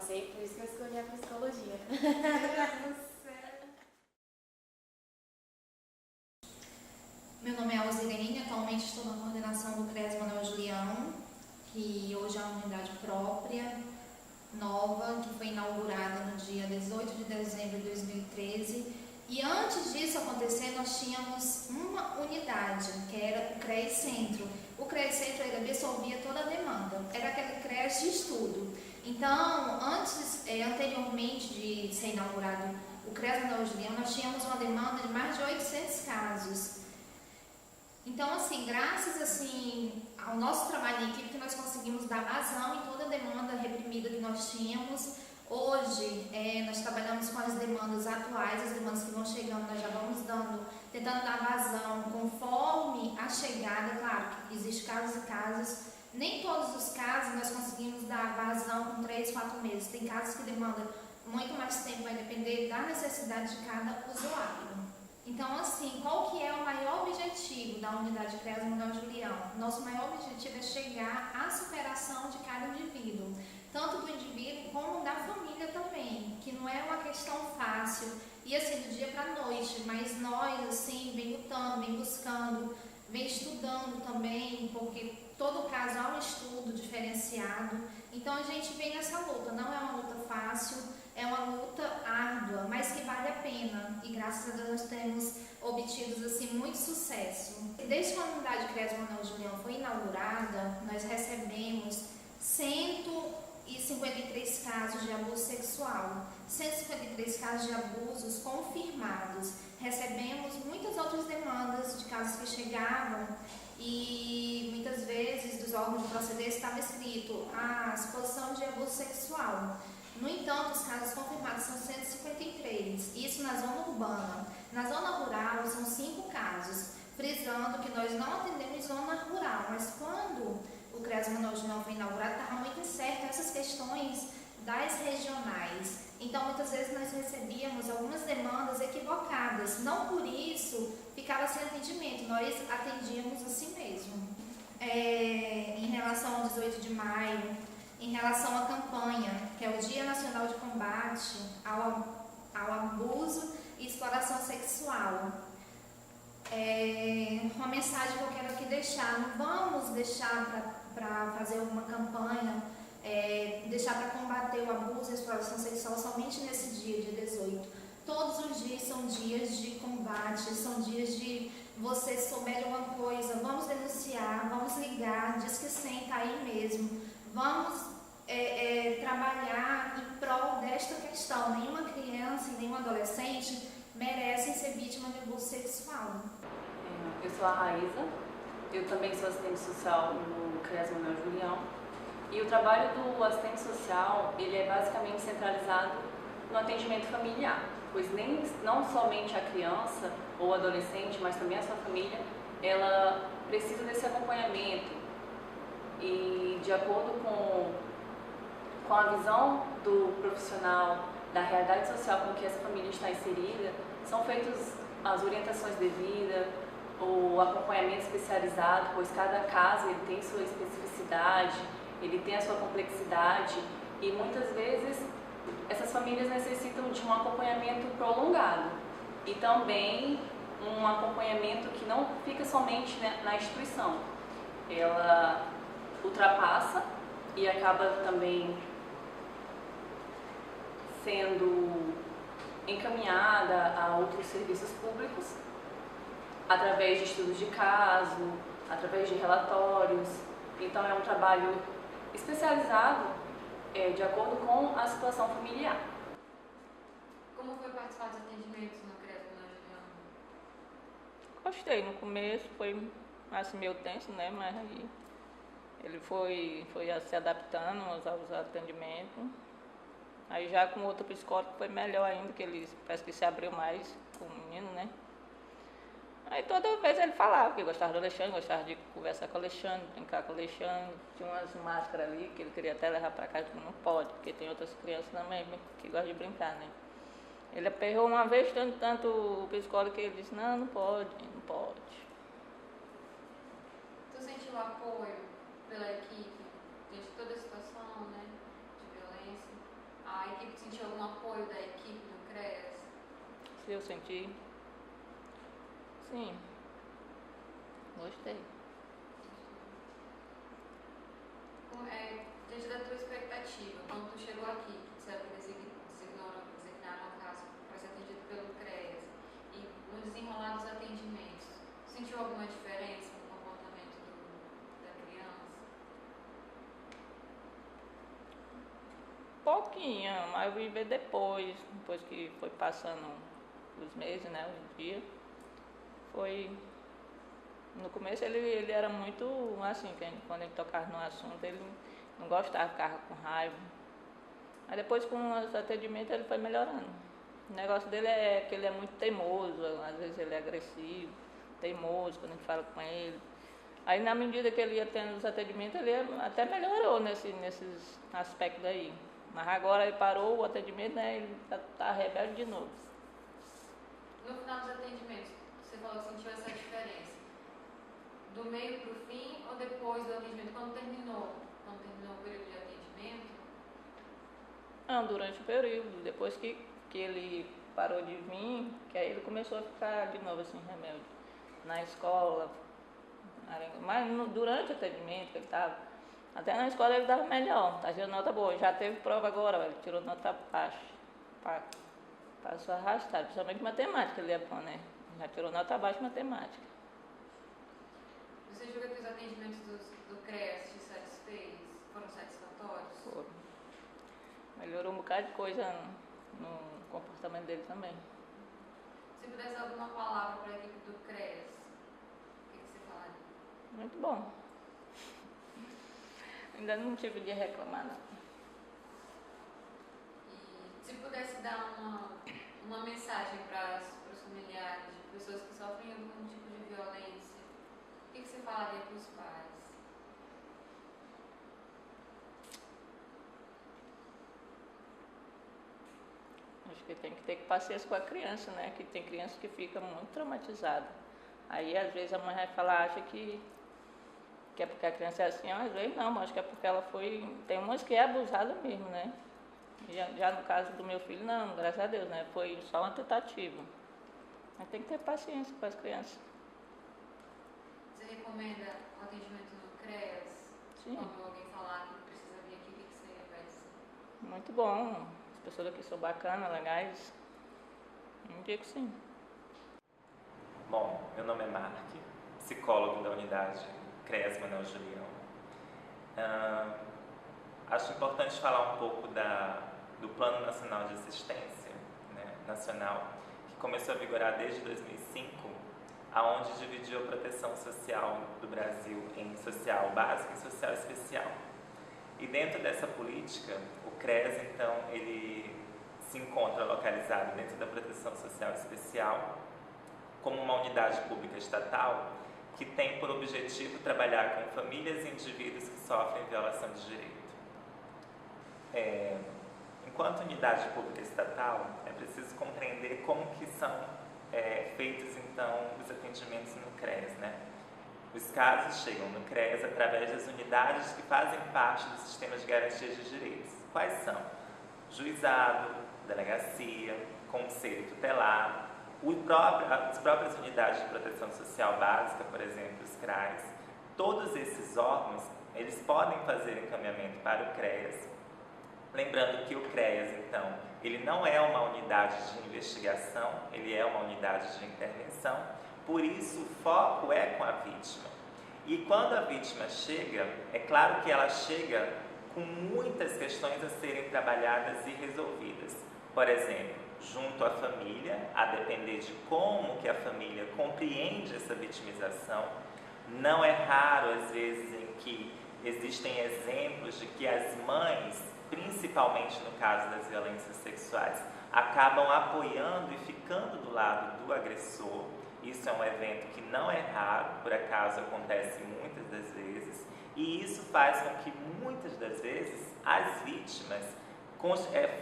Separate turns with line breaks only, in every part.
passei, por isso que eu escolhi a psicologia.
Meu nome é Alzirene, atualmente estou na coordenação do CRES Manuel Julião, que hoje é uma unidade própria, nova, que foi inaugurada no dia 18 de dezembro de 2013. E antes disso acontecer, nós tínhamos uma unidade, que era o CRES Centro. O CRES Centro ele absorvia toda a demanda, era aquele CRES de estudo. Então, anteriormente de ser inaugurado o CRES Manuel Julião, nós tínhamos uma demanda de mais de 800 casos. Então, assim, graças ao nosso trabalho em equipe, que nós conseguimos dar vazão em toda a demanda reprimida que nós tínhamos. Hoje, nós trabalhamos com as demandas atuais, as demandas que vão chegando, nós já vamos tentando dar vazão conforme a chegada. Claro que existem casos e casos, nem todos os casos nós conseguimos dar vazão com 3, 4 meses. Tem casos que demandam muito mais tempo, vai depender da necessidade de cada usuário. Então, assim, qual que é o maior objetivo da unidade CRES Manuel Julião? Nosso maior objetivo é chegar à superação de cada indivíduo, tanto do indivíduo como da família também, que não é uma questão fácil, e assim, do dia para a noite, mas nós, assim, vem lutando, vem buscando, vem estudando também, porque todo caso há um estudo diferenciado, então a gente vem nessa luta, não é uma luta fácil, é uma luta árdua, mas que vale a pena, e graças a Deus nós temos obtido assim, muito sucesso. Desde que a unidade CRES Manuel Julião foi inaugurada, nós recebemos 153 casos de abuso sexual, 153 casos de abusos confirmados. Recebemos muitas outras demandas de casos que chegavam e muitas vezes dos órgãos de procedência estava escrito a exposição de abuso sexual. No entanto, os casos confirmados são 153, isso na zona urbana. Na zona rural são 5 casos, frisando que nós não atendemos zona rural, mas quando o CRES Manuel Julião foi inaugurado, estava muito incerto essas questões das regionais. Então, muitas vezes nós recebíamos algumas demandas equivocadas, não por isso ficava sem atendimento, nós atendíamos assim mesmo. Em relação ao 18 de maio, em relação à campanha, que é o Dia Nacional de Combate ao Abuso e Exploração Sexual. Uma mensagem que eu quero aqui deixar: não vamos deixar para fazer uma campanha, deixar para combater o abuso e a exploração sexual somente nesse dia 18. Todos os dias são dias de combate, são dias de você souber de alguma coisa, vamos denunciar, vamos ligar, diz que senta aí mesmo, vamos trabalhar em prol desta questão. Nenhuma criança e nenhum adolescente merecem ser vítima de abuso sexual.
Eu sou a Raíza, eu também sou assistente social no CRES Manuel Julião, e o trabalho do assistente social ele é basicamente centralizado no atendimento familiar, pois não somente a criança ou adolescente, mas também a sua família, ela precisa desse acompanhamento, e de acordo com a visão do profissional, da realidade social com que essa família está inserida, são feitas as orientações devidas, o acompanhamento especializado, pois cada caso ele tem sua especificidade, ele tem a sua complexidade, e muitas vezes essas famílias necessitam de um acompanhamento prolongado e também um acompanhamento que não fica somente na instituição. Ela ultrapassa e acaba também sendo encaminhada a outros serviços públicos através de estudos de caso, através de relatórios. Então é um trabalho especializado de acordo com a situação familiar.
Como foi participar dos atendimentos no CRES Manuel Julião?
Gostei, no começo foi assim, meio tenso, né? Mas aí ele foi se adaptando aos atendimentos. Aí já com outro psicólogo foi melhor ainda, que ele parece que se abriu mais com o menino, né? Aí toda vez ele falava que gostava do Alexandre, gostava de conversar com o Alexandre, brincar com o Alexandre. Tinha umas máscaras ali que ele queria até levar para casa, mas não pode, porque tem outras crianças também que gostam de brincar, né? Ele aperrou uma vez tanto o psicólogo que ele disse, não pode, não pode.
Tu sentiu apoio pela equipe diante de toda a situação, né, de violência? equipe? Sentiu algum apoio da equipe no CREAS?
Se eu senti, sim, gostei.
Diante da tua expectativa, quando tu chegou aqui, que você era designaram um caso para ser atendido pelo CREAS, e no desenrolar dos atendimentos, sentiu alguma diferença no comportamento da criança?
Pouquinho, mas eu vim ver depois que foi passando os meses, né, os dias. Foi. No começo ele era muito assim, quando ele tocava no assunto, ele não gostava, ficava com raiva. Aí depois com os atendimentos ele foi melhorando. O negócio dele é que ele é muito teimoso, às vezes ele é agressivo, teimoso quando a gente fala com ele. Aí na medida que ele ia tendo os atendimentos, ele até melhorou nesses aspectos aí. Mas agora ele parou o atendimento, né? Ele tá rebelde de novo.
No final dos atendimentos, você falou que sentiu essa diferença. Do meio para o fim ou depois do atendimento? Quando terminou o período de atendimento?
Não, durante o período, depois que ele parou de vir, que aí ele começou a ficar de novo assim, remédio. Na escola, mas durante o atendimento que ele estava, até na escola ele estava melhor, tá tirando nota boa. Já teve prova agora, ele tirou nota baixa. Passou arrastado, principalmente matemática, ele é bom, né? Já tirou nota baixa em matemática.
Você julga que os atendimentos do CREAS te foram satisfatórios?
Pô, melhorou um bocado de coisa no comportamento dele também.
Se pudesse dar alguma palavra para a equipe do CREAS, o que você falaria?
Muito bom. Ainda não tive de reclamar, não.
E se pudesse dar uma mensagem para os familiares de pessoas que sofrem algum tipo de violência, o que você falaria para os pais?
Acho que tem que ter paciência com a criança, né? Que tem criança que fica muito traumatizada. Aí às vezes a mãe vai falar, acha que é porque a criança é assim, às vezes não, mas acho que é porque ela foi. Tem umas que é abusada mesmo, né? Já no caso do meu filho, não, graças a Deus, né? Foi só uma tentativa. Mas tem que ter paciência com as crianças.
Você recomenda o atendimento no CREAS?
Sim.
Quando alguém falar que precisa vir aqui, o que você vai dizer?
Muito bom. As pessoas aqui são bacanas, legais. Eu digo que sim.
Bom, meu nome é Mark, psicólogo da unidade CREAS Manuel Julião. Acho importante falar um pouco do Plano Nacional de Assistência, né, nacional, que começou a vigorar desde 2005, aonde dividiu a proteção social do Brasil em social básico e social especial. E dentro dessa política, o CREAS, então, ele se encontra localizado dentro da proteção social especial como uma unidade pública estatal que tem por objetivo trabalhar com famílias e indivíduos que sofrem violação de direito. Enquanto unidade pública estatal, é preciso compreender como que são feitos, então, os atendimentos no CREAS, né? Os casos chegam no CREAS através das unidades que fazem parte do sistema de garantia de direitos. Quais são? Juizado, delegacia, conselho tutelar, as próprias unidades de proteção social básica, por exemplo, os CRAs. Todos esses órgãos, eles podem fazer encaminhamento para o CREAS. Lembrando que o CREAS, então, ele não é uma unidade de investigação, ele é uma unidade de intervenção, por isso o foco é com a vítima. E quando a vítima chega, é claro que ela chega com muitas questões a serem trabalhadas e resolvidas. Por exemplo, junto à família, a depender de como que a família compreende essa vitimização. Não é raro, às vezes, em que existem exemplos de que as mães, principalmente no caso das violências sexuais, acabam apoiando e ficando do lado do agressor. Isso é um evento que não é raro, por acaso acontece muitas das vezes, e isso faz com que muitas das vezes as vítimas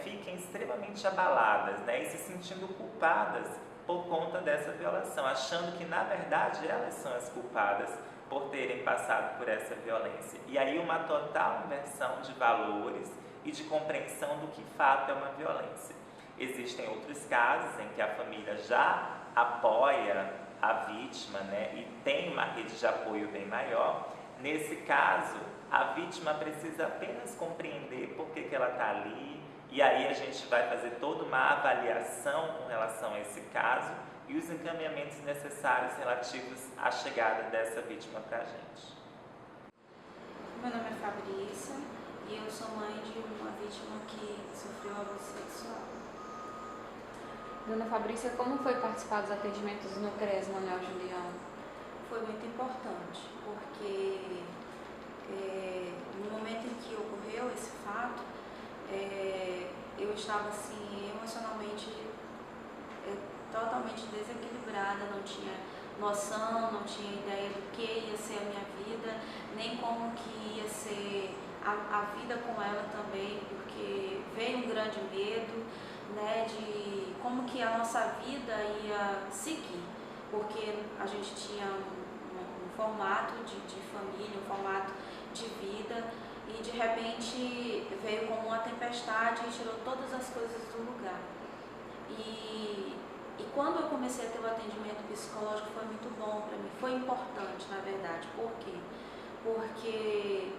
fiquem extremamente abaladas, né, e se sentindo culpadas por conta dessa violação, achando que na verdade elas são as culpadas por terem passado por essa violência. E aí uma total inversão de valores e de compreensão do que de fato é uma violência. Existem outros casos em que a família já apoia a vítima, né, e tem uma rede de apoio bem maior. Nesse caso, a vítima precisa apenas compreender por que ela está ali, e aí a gente vai fazer toda uma avaliação com relação a esse caso e os encaminhamentos necessários relativos à chegada dessa vítima para a gente.
Meu nome é Fabrícia e eu sou mãe de uma vítima que sofreu abuso sexual.
Dona Fabrícia, como foi participar dos atendimentos no CRES Manuel Julião?
Foi muito importante, porque no momento em que ocorreu esse fato, eu estava assim, emocionalmente totalmente desequilibrada, não tinha noção, não tinha ideia do que ia ser a minha vida, nem como que ia ser a vida com ela também, porque veio um grande medo, né, de como que a nossa vida ia seguir, porque a gente tinha um formato de família, um formato de vida, e de repente veio como uma tempestade e tirou todas as coisas do lugar. E quando eu comecei a ter o atendimento psicológico foi muito bom para mim, foi importante na verdade. Por quê? Porque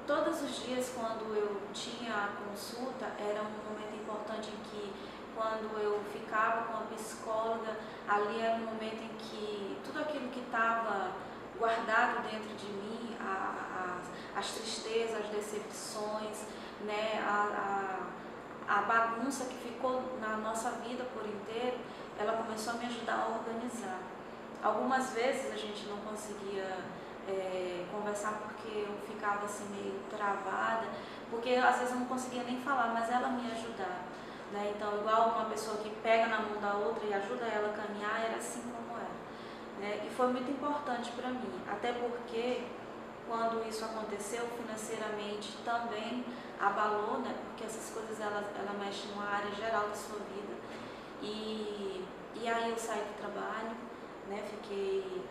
todos os dias quando eu tinha a consulta era um momento importante em que quando eu ficava com a psicóloga, ali era um momento em que tudo aquilo que estava guardado dentro de mim, as tristezas, as decepções, né, a bagunça que ficou na nossa vida por inteiro, ela começou a me ajudar a organizar. Algumas vezes a gente não conseguia conversar porque eu ficava assim meio travada, porque às vezes eu não conseguia nem falar, mas ela me ajudava, né? Então, igual uma pessoa que pega na mão da outra e ajuda ela a caminhar, era assim como era, né? E foi muito importante para mim, até porque quando isso aconteceu financeiramente também abalou, né? Porque essas coisas ela mexe numa área geral da sua vida. E aí eu saí do trabalho, né? Fiquei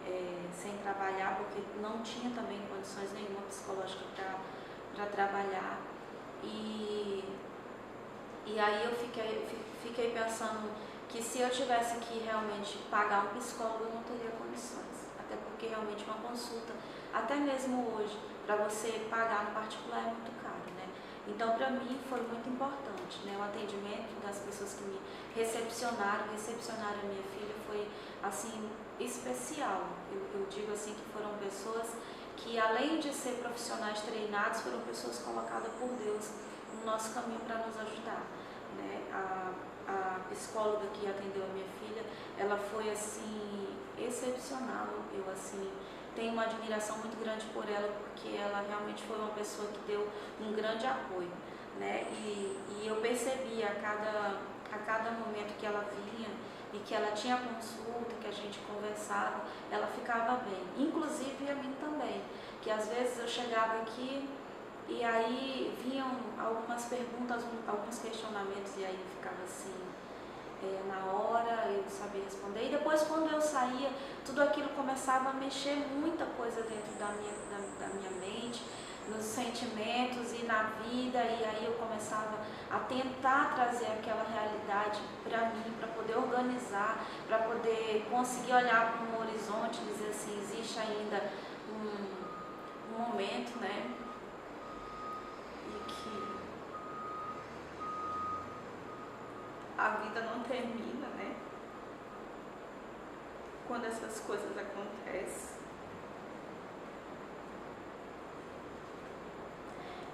sem trabalhar porque não tinha também condições nenhuma psicológica para trabalhar. E aí eu fiquei pensando que se eu tivesse que realmente pagar um psicólogo, eu não teria condições. Até porque realmente uma consulta, até mesmo hoje, para você pagar no particular é muito caro, né? Então, para mim foi muito importante, né? O atendimento das pessoas que me recepcionaram a minha filha foi, assim, especial. Eu digo assim que foram pessoas que, além de ser profissionais treinados, foram pessoas colocadas por Deus no nosso caminho para nos ajudar, né? A psicóloga que atendeu a minha filha, ela foi, assim, excepcional. Eu, assim, tenho uma admiração muito grande por ela, porque ela realmente foi uma pessoa que deu um grande apoio, né? E eu percebi a cada momento que ela vinha e que ela tinha consulta, que a gente conversava, ela ficava bem. Inclusive a mim também, que às vezes eu chegava aqui e aí vinham algumas perguntas, alguns questionamentos, e aí eu ficava assim, na hora eu sabia responder. E depois, quando eu saía, tudo aquilo começava a mexer muita coisa dentro da minha mente, nos sentimentos e na vida, e aí eu começava a tentar trazer aquela realidade para mim, para poder organizar, para poder conseguir olhar para um horizonte e dizer assim, existe ainda um momento, né, e que a vida não termina, né, quando essas coisas acontecem.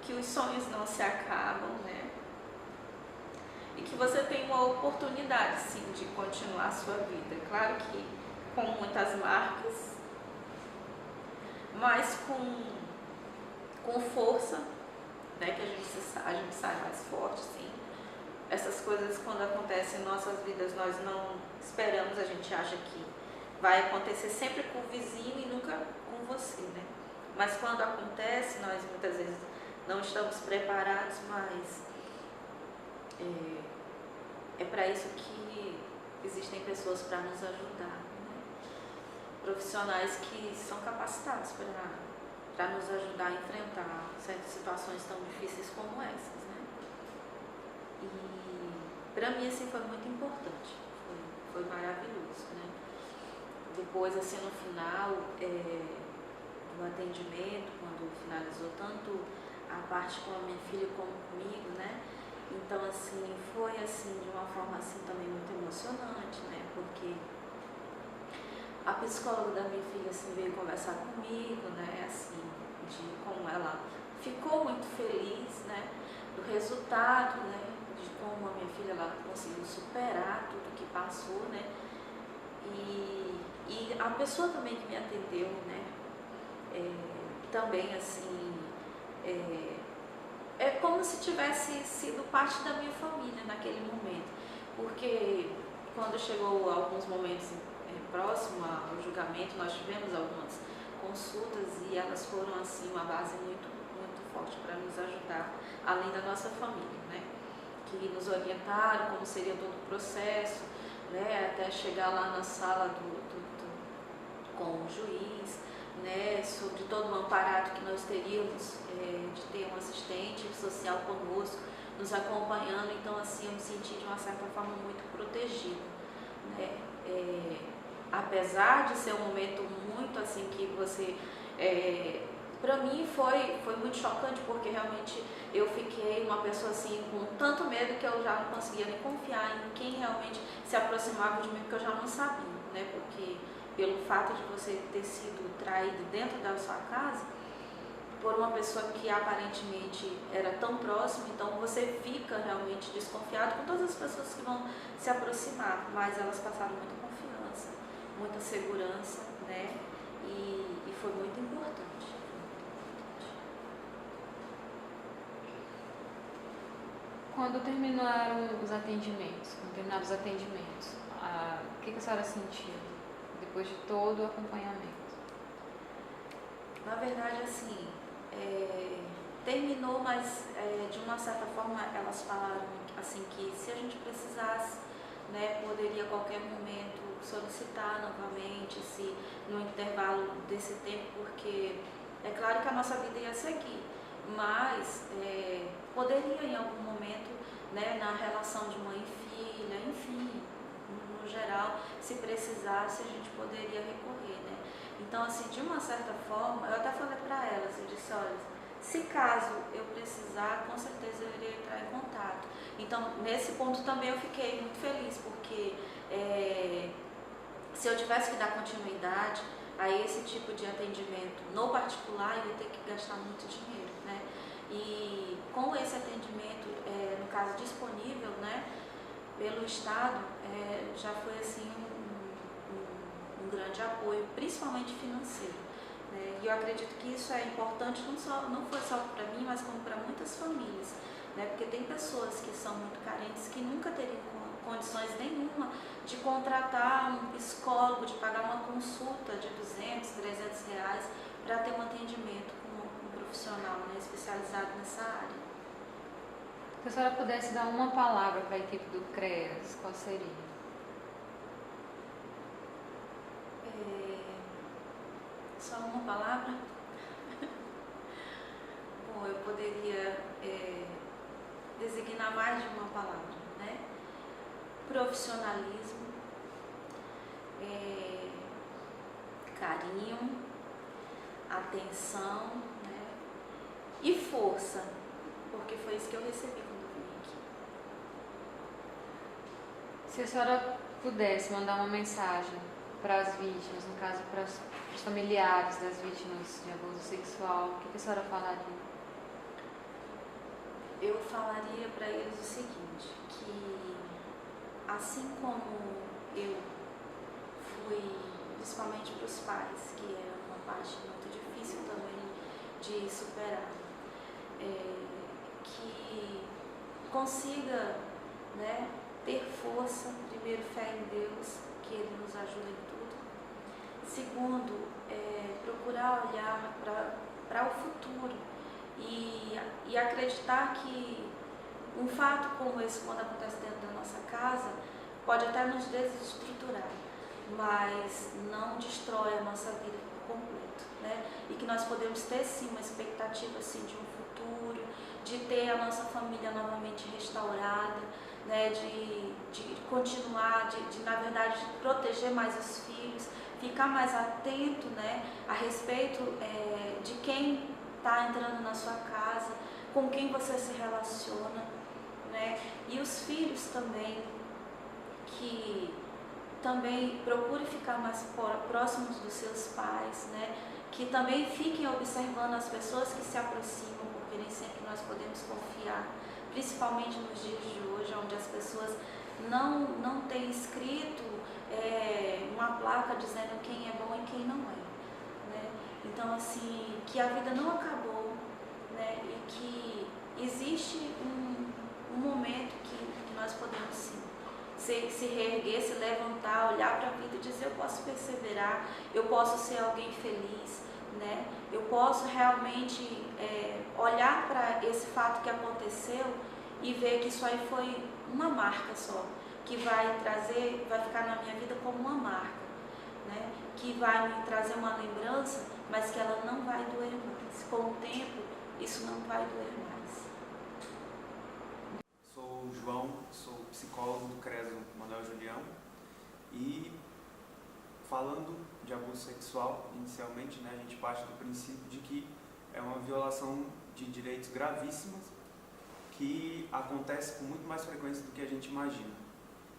Que os sonhos não se acabam, né? E que você tem uma oportunidade, sim, de continuar a sua vida. Claro que com muitas marcas, mas com força, né? Que a gente sai mais forte, sim. Essas coisas, quando acontecem em nossas vidas, nós não esperamos, a gente acha que vai acontecer sempre com o vizinho e nunca com você, né? Mas quando acontece, nós muitas vezes não estamos preparados, mas é para isso que existem pessoas para nos ajudar, né? Profissionais que são capacitados para nos ajudar a enfrentar certas situações tão difíceis como essas, né? E para mim assim foi muito importante, foi maravilhoso, né? Depois assim no final do atendimento, quando finalizou tanto a parte com a minha filha como comigo, né? Então assim foi assim de uma forma assim também muito emocionante, né? Porque a psicóloga da minha filha assim veio conversar comigo, né? Assim, de como ela ficou muito feliz, né? Do resultado, né? De como a minha filha ela conseguiu superar tudo que passou, né? E a pessoa também que me atendeu, né? Também assim é como se tivesse sido parte da minha família naquele momento, porque quando chegou alguns momentos próximo ao julgamento, nós tivemos algumas consultas e elas foram assim uma base muito forte para nos ajudar, além da nossa família, né? Que nos orientaram como seria todo o processo, né? Até chegar lá na sala com o juiz, né? Sobre todo o amparato que nós teríamos de ter um assistente social conosco, nos acompanhando. Então assim eu me senti de uma certa forma muito protegida, né? Apesar de ser um momento muito assim que você para mim foi muito chocante, porque realmente eu fiquei uma pessoa assim com tanto medo que eu já não conseguia nem confiar em quem realmente se aproximava de mim, porque eu já não sabia, né? Porque pelo fato de você ter sido traído dentro da sua casa por uma pessoa que aparentemente era tão próxima, então você fica realmente desconfiado com todas as pessoas que vão se aproximar, mas elas passaram muita confiança, muita segurança, né? E foi muito importante.
Quando terminaram os atendimentos, o que a senhora sentiu depois de todo o acompanhamento?
Na verdade, assim, terminou, mas de uma certa forma elas falaram assim que se a gente precisasse, né, poderia a qualquer momento solicitar novamente, se no intervalo desse tempo, porque é claro que a nossa vida ia seguir, mas poderia em algum momento, né, na relação de mãe e filha, enfim, no geral, se precisasse, a gente poderia recorrer, né? Então, assim, de uma certa forma, eu até falei para elas, eu disse, olha, se caso eu precisar, com certeza eu iria entrar em contato. Então, nesse ponto também eu fiquei muito feliz, porque se eu tivesse que dar continuidade a esse tipo de atendimento no particular, eu ia ter que gastar muito dinheiro, né? E com esse atendimento, no caso disponível, né, pelo Estado, já foi assim um grande apoio, principalmente financeiro, né? E eu acredito que isso é importante não foi só para mim, mas como para muitas famílias, né? Porque tem pessoas que são muito carentes, que nunca teriam condições nenhuma de contratar um psicólogo, de pagar uma consulta de 200, 300 reais para ter um atendimento com um profissional, né, especializado nessa área.
Se a senhora pudesse dar uma palavra para a equipe do CREAS, qual seria?
Só uma palavra? Bom, eu poderia designar mais de uma palavra, né? Profissionalismo, carinho, atenção, né? E força, porque foi isso que eu recebi quando eu vim aqui.
Se a senhora pudesse mandar uma mensagem para as vítimas, no caso para os familiares das vítimas de abuso sexual, o que a senhora falaria?
Eu falaria para eles o seguinte, que assim como eu fui, principalmente para os pais, que era uma parte muito difícil também de superar, que consiga, né, ter força, primeiro fé em Deus, que Ele nos ajuda em tudo. Segundo, procurar olhar para o futuro e acreditar que um fato como esse, quando acontece dentro da nossa casa, pode até nos desestruturar, mas não destrói a nossa vida por completo, né? E que nós podemos ter sim uma expectativa assim, de um futuro, de ter a nossa família novamente restaurada, né, de continuar, na verdade, de proteger mais os filhos, ficar mais atento, né, a respeito de quem está entrando na sua casa, com quem você se relaciona, né, e os filhos também, que também procure ficar mais próximos dos seus pais, né, que também fiquem observando as pessoas que se aproximam, porque nem sempre nós podemos confiar, principalmente nos dias de hoje, onde as pessoas não têm escrito uma placa dizendo quem é bom e quem não é, né? Então, assim, que a vida não acabou, né? E que existe um momento que nós podemos sim se reerguer, se levantar, olhar para a vida e dizer: eu posso perseverar, eu posso ser alguém feliz, né? Eu posso realmente olhar para esse fato que aconteceu e ver que isso aí foi uma marca só, que vai ficar na minha vida como uma marca, né? Que vai me trazer uma lembrança, mas que ela não vai doer mais. Com o tempo, isso não vai doer mais.
Sou o João, sou psicólogo do CRES Manuel Julião e falando de abuso sexual, inicialmente, né, a gente parte do princípio de que é uma violação de direitos gravíssimas que acontece com muito mais frequência do que a gente imagina.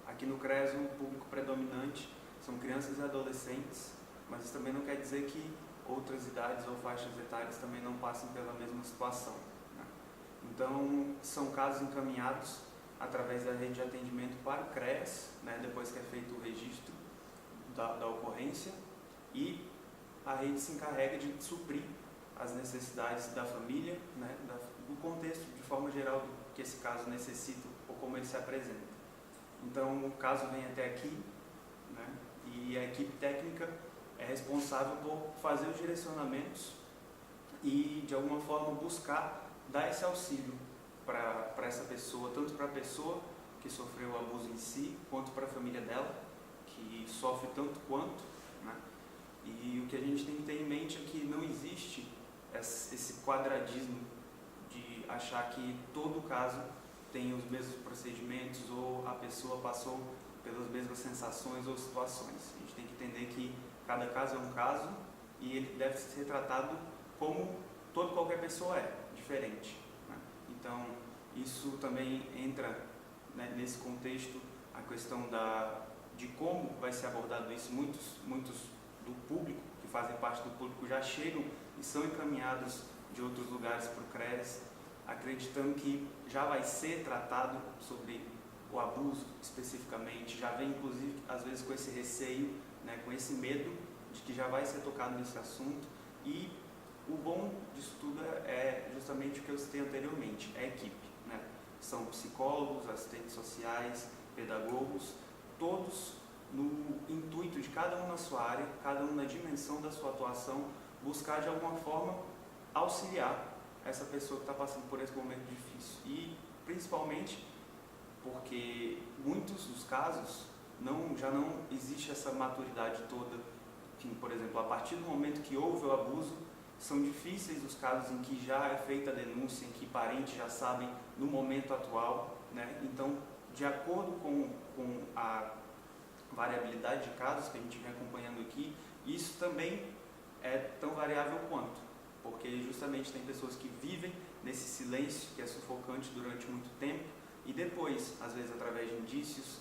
Aqui no CRES o público predominante são crianças e adolescentes, mas isso também não quer dizer que outras idades ou faixas etárias também não passem pela mesma situação, né? Então, são casos encaminhados através da rede de atendimento para o CRES, né, depois que é feito o registro da ocorrência, e a rede se encarrega de suprir as necessidades da família, né, do contexto de forma geral do que esse caso necessita ou como ele se apresenta. Então, o caso vem até aqui, né, e a equipe técnica é responsável por fazer os direcionamentos e, de alguma forma, buscar dar esse auxílio para essa pessoa, tanto para a pessoa que sofreu o abuso em si, quanto para a família dela, que sofre tanto quanto, né? E o que a gente tem que ter em mente é que não existe esse quadradismo de achar que todo caso tem os mesmos procedimentos ou a pessoa passou pelas mesmas sensações ou situações. A gente tem que entender que cada caso é um caso e ele deve ser tratado como qualquer pessoa é, diferente, né? Então, isso também entra, né, nesse contexto, a questão de como vai ser abordado isso. Muitos do público, que fazem parte do público, já chegam e são encaminhados de outros lugares para o CRES, acreditando que já vai ser tratado sobre o abuso especificamente, já vem inclusive às vezes com esse receio, né, com esse medo de que já vai ser tocado nesse assunto. E o bom disso tudo é justamente o que eu citei anteriormente, é a equipe, né? São psicólogos, assistentes sociais, pedagogos, todos no intuito de cada um na sua área, cada um na dimensão da sua atuação, buscar de alguma forma auxiliar essa pessoa que está passando por esse momento difícil. E principalmente porque muitos dos casos já não existe essa maturidade toda, que, por exemplo, a partir do momento que houve o abuso, são difíceis os casos em que já é feita a denúncia, em que parentes já sabem no momento atual, né? Então, de acordo com a variabilidade de casos que a gente vem acompanhando aqui, isso também é tão variável quanto, porque justamente tem pessoas que vivem nesse silêncio que é sufocante durante muito tempo e depois, às vezes através de indícios,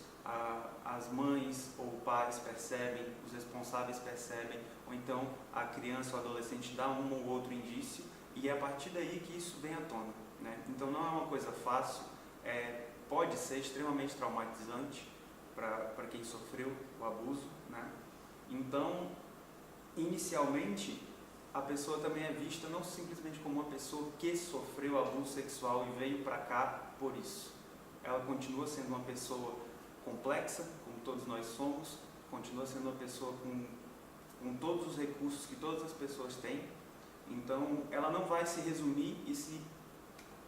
as mães ou pais percebem, os responsáveis percebem, ou então a criança ou adolescente dá um ou outro indício e é a partir daí que isso vem à tona, né? Então não é uma coisa fácil, pode ser extremamente traumatizante para quem sofreu o abuso, né? Então, inicialmente, a pessoa também é vista não simplesmente como uma pessoa que sofreu abuso sexual e veio para cá por isso. Ela continua sendo uma pessoa complexa, como todos nós somos, continua sendo uma pessoa com todos os recursos que todas as pessoas têm. Então, ela não vai se resumir e se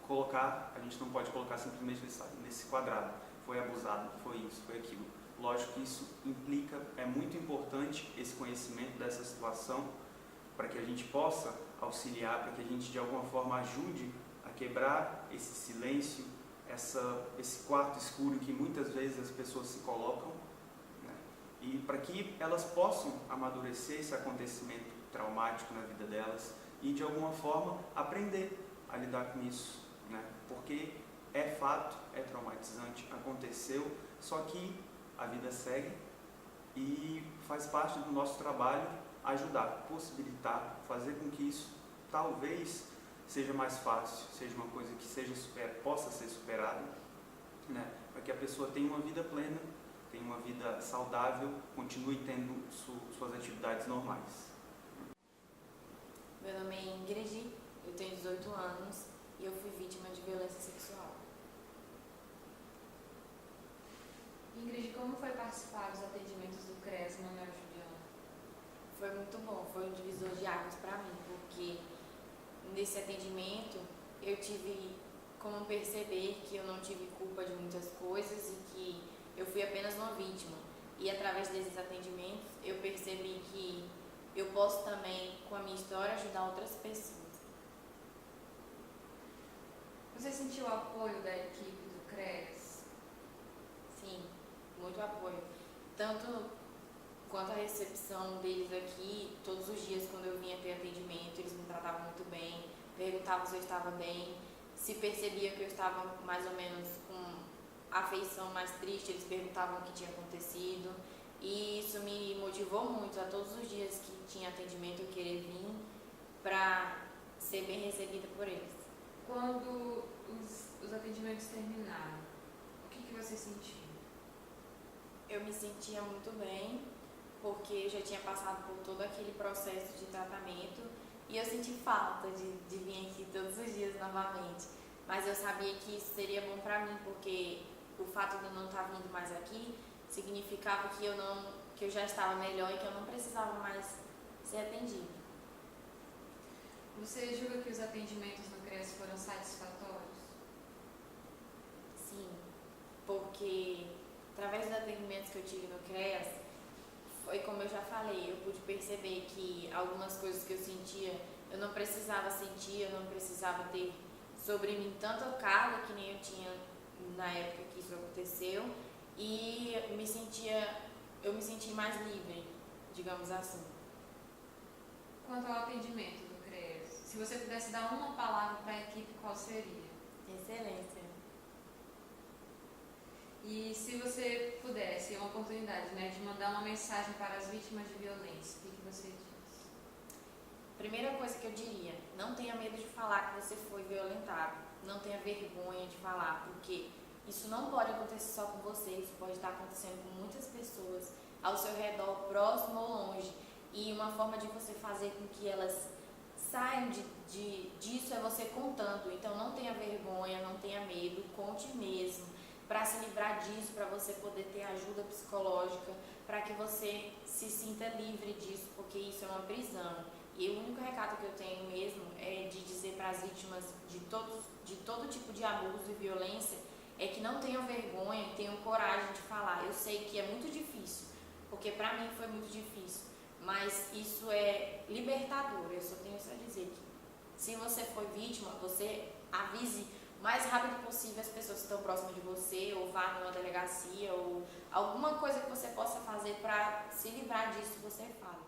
colocar, a gente não pode colocar simplesmente nesse quadrado. Foi abusado, foi isso, foi aquilo. Lógico que isso implica, é muito importante esse conhecimento dessa situação, para que a gente possa auxiliar, para que a gente de alguma forma ajude a quebrar esse silêncio, esse quarto escuro que muitas vezes as pessoas se colocam, né? E para que elas possam amadurecer esse acontecimento traumático na vida delas e de alguma forma aprender a lidar com isso, né? Porque é fato, é traumatizante, aconteceu, só que a vida segue e faz parte do nosso trabalho ajudar, possibilitar, fazer com que isso talvez seja mais fácil, seja uma coisa que possa ser superada, né? Para que a pessoa tenha uma vida plena, tenha uma vida saudável, continue tendo suas atividades normais.
Meu nome é Ingrid, eu tenho 18 anos e eu fui vítima de violência sexual.
Ingrid, como foi participar dos atendimentos do CRES Manuel Julião?
Foi muito bom, foi um divisor de águas para mim, porque nesse atendimento eu tive como perceber que eu não tive culpa de muitas coisas e que eu fui apenas uma vítima. E através desses atendimentos eu percebi que eu posso também, com a minha história, ajudar outras pessoas.
Você sentiu o apoio da equipe do CRES?
Sim, muito apoio. Tanto quanto a recepção deles aqui, todos os dias quando eu vinha ter atendimento, eles me tratavam muito bem, perguntavam se eu estava bem, se percebia que eu estava mais ou menos com a afeição mais triste, eles perguntavam o que tinha acontecido. E isso me motivou muito a todos os dias que tinha atendimento eu querer vir para ser bem recebida por eles.
Quando os atendimentos terminaram, o que você sentiu?
Eu me sentia muito bem, porque eu já tinha passado por todo aquele processo de tratamento e eu senti falta de vir aqui todos os dias novamente. Mas eu sabia que isso seria bom para mim, porque o fato de eu não estar vindo mais aqui significava que eu já estava melhor e que eu não precisava mais ser atendida.
Você julga que os atendimentos no CRES foram satisfatórios?
Sim, porque através dos atendimentos que eu tive no CREAS, foi como eu já falei, eu pude perceber que algumas coisas que eu sentia, eu não precisava sentir, eu não precisava ter sobre mim tanta carga que nem eu tinha na época que isso aconteceu, e eu me senti mais livre, digamos assim.
Quanto ao atendimento do CRES, se você pudesse dar uma palavra para a equipe, qual seria?
Excelência.
E se você pudesse, uma oportunidade, né, de mandar uma mensagem para as vítimas de violência, o que você diz?
Primeira coisa que eu diria, não tenha medo de falar que você foi violentado, não tenha vergonha de falar, porque isso não pode acontecer só com você, isso pode estar acontecendo com muitas pessoas ao seu redor, próximo ou longe. E uma forma de você fazer com que elas saiam disso é você contando. Então não tenha vergonha, não tenha medo, conte mesmo, para se livrar disso, para você poder ter ajuda psicológica, para que você se sinta livre disso, porque isso é uma prisão. E o único recado que eu tenho mesmo é de dizer para as vítimas de todo tipo de abuso e violência, é que não tenham vergonha e tenham coragem de falar. Eu sei que é muito difícil, porque para mim foi muito difícil, mas isso é libertador. Eu só tenho isso a dizer que se você foi vítima, você avise o mais rápido possível as pessoas que estão próximas de você, ou vá numa delegacia, ou alguma coisa que você possa fazer para se livrar disso, você fala.